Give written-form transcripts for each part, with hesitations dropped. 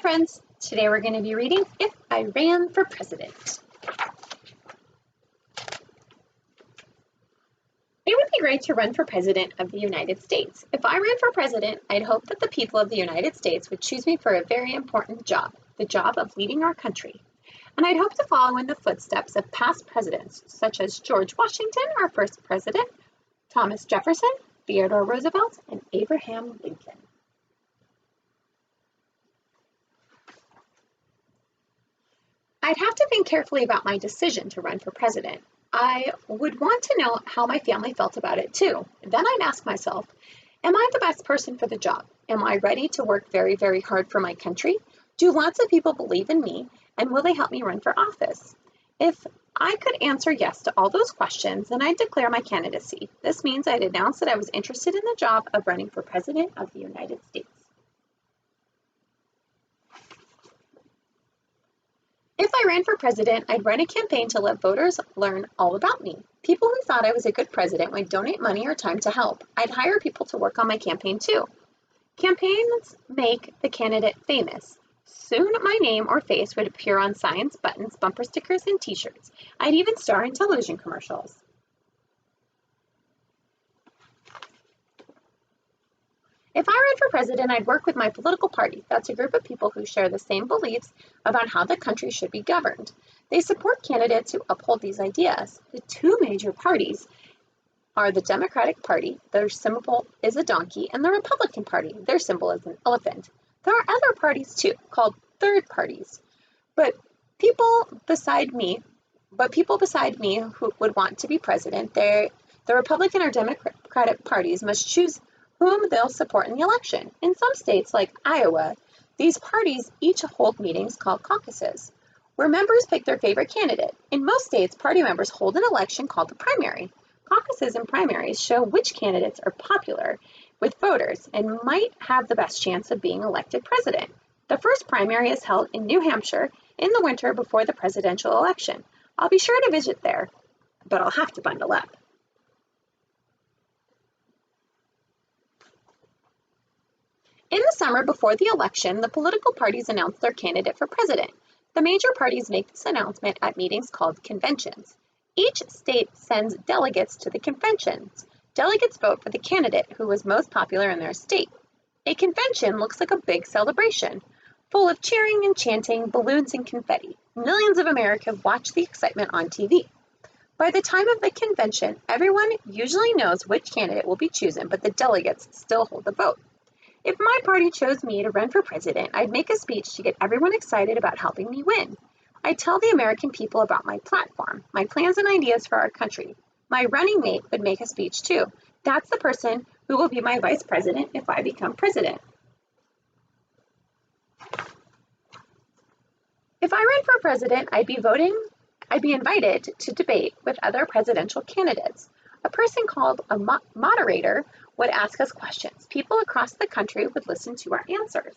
friends, today we're going to be reading If I Ran for President. It would be great to run for President of the United States. If I ran for President, I'd hope that the people of the United States would choose me for a very important job, the job of leading our country. And I'd hope to follow in the footsteps of past presidents, such as George Washington, our first president, Thomas Jefferson, Theodore Roosevelt, and Abraham Lincoln. I'd have to think carefully about my decision to run for president. I would want to know how my family felt about it too. Then I'd ask myself, am I the best person for the job? Am I ready to work very, very hard for my country? Do lots of people believe in me? And will they help me run for office? If I could answer yes to all those questions, then I'd declare my candidacy. This means I'd announce that I was interested in the job of running for President of the United States. If I ran for president, I'd run a campaign to let voters learn all about me. People who thought I was a good president would donate money or time to help. I'd hire people to work on my campaign too. Campaigns make the candidate famous. Soon my name or face would appear on signs, buttons, bumper stickers, and t-shirts. I'd even star in television commercials. If I ran for president, I'd work with my political party. That's a group of people who share the same beliefs about how the country should be governed. They support candidates who uphold these ideas. The two major parties are the Democratic Party, their symbol is a donkey, and the Republican Party, their symbol is an elephant. There are other parties too, called third parties, but people beside me who would want to be president, the Republican or Democratic parties must choose whom they'll support in the election. In some states, like Iowa, these parties each hold meetings called caucuses, where members pick their favorite candidate. In most states, party members hold an election called the primary. Caucuses and primaries show which candidates are popular with voters and might have the best chance of being elected president. The first primary is held in New Hampshire in the winter before the presidential election. I'll be sure to visit there, but I'll have to bundle up. In the summer before the election, the political parties announce their candidate for president. The major parties make this announcement at meetings called conventions. Each state sends delegates to the conventions. Delegates vote for the candidate who was most popular in their state. A convention looks like a big celebration, full of cheering and chanting, balloons and confetti. Millions of Americans watch the excitement on TV. By the time of the convention, everyone usually knows which candidate will be chosen, but the delegates still hold the vote. If my party chose me to run for president, I'd make a speech to get everyone excited about helping me win. I'd tell the American people about my platform, my plans and ideas for our country. My running mate would make a speech too. That's the person who will be my vice president if I become president. If I ran for president, I'd be invited to debate with other presidential candidates. A person called a moderator would ask us questions. People across the country would listen to our answers.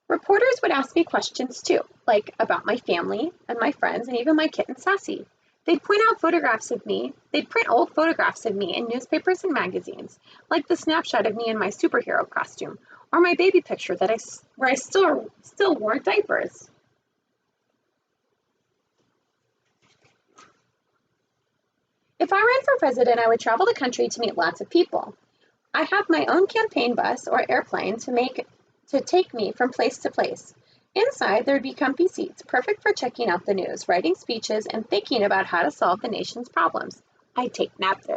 Reporters would ask me questions too, like about my family and my friends and even my kitten Sassy. They'd print old photographs of me in newspapers and magazines, like the snapshot of me in my superhero costume, or my baby picture where I still wore diapers. If I ran for president, I would travel the country to meet lots of people. I have my own campaign bus or airplane to take me from place to place. Inside, there would be comfy seats, perfect for checking out the news, writing speeches, and thinking about how to solve the nation's problems. I'd take naps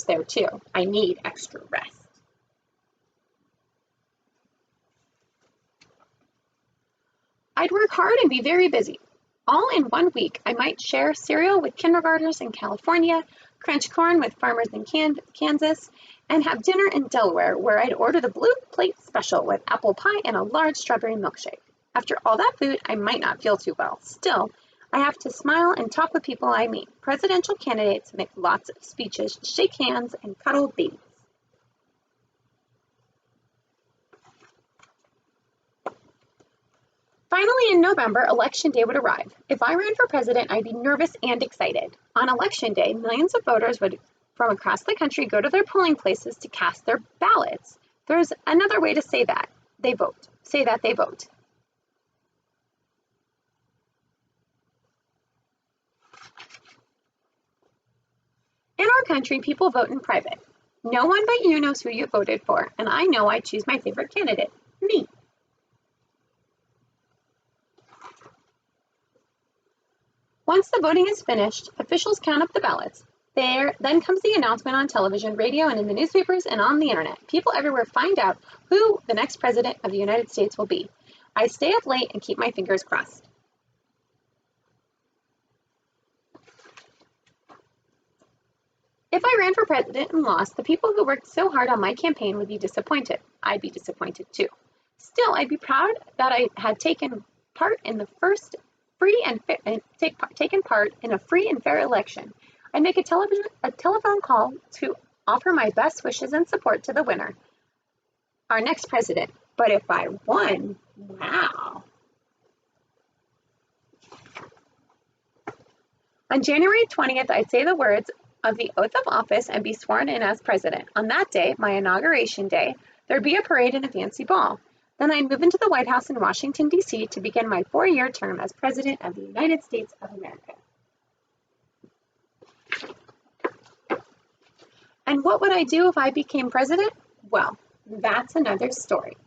there too. I need extra rest. I'd work hard and be very busy. All in 1 week, I might share cereal with kindergartners in California, crunch corn with farmers in Kansas, and have dinner in Delaware, where I'd order the Blue Plate Special with apple pie and a large strawberry milkshake. After all that food, I might not feel too well. Still, I have to smile and talk with people I meet. Presidential candidates make lots of speeches, shake hands, and cuddle babies. Finally, in November, Election Day would arrive. If I ran for president, I'd be nervous and excited. On Election Day, millions of voters would from across the country go to their polling places to cast their ballots. There's another way to say that. They vote. Say that they vote. In our country, people vote in private. No one but you knows who you voted for, and I know I choose my favorite candidate, me. Once the voting is finished, officials count up the ballots. Then comes the announcement on television, radio, and in the newspapers and on the internet. People everywhere find out who the next president of the United States will be. I stay up late and keep my fingers crossed. If I ran for president and lost, the people who worked so hard on my campaign would be disappointed. I'd be disappointed too. Still, I'd be proud that I had taken part in the first taken part in a free and fair election. I'd make a telephone call to offer my best wishes and support to the winner, our next president. But if I won, wow. On January 20th, I'd say the words of the oath of office and be sworn in as president. On that day, my inauguration day, there'd be a parade and a fancy ball. Then I'd move into the White House in Washington, D.C. to begin my 4-year term as President of the United States of America. And what would I do if I became president? Well, that's another story.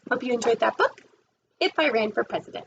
Hope you enjoyed that book, If I Ran for President.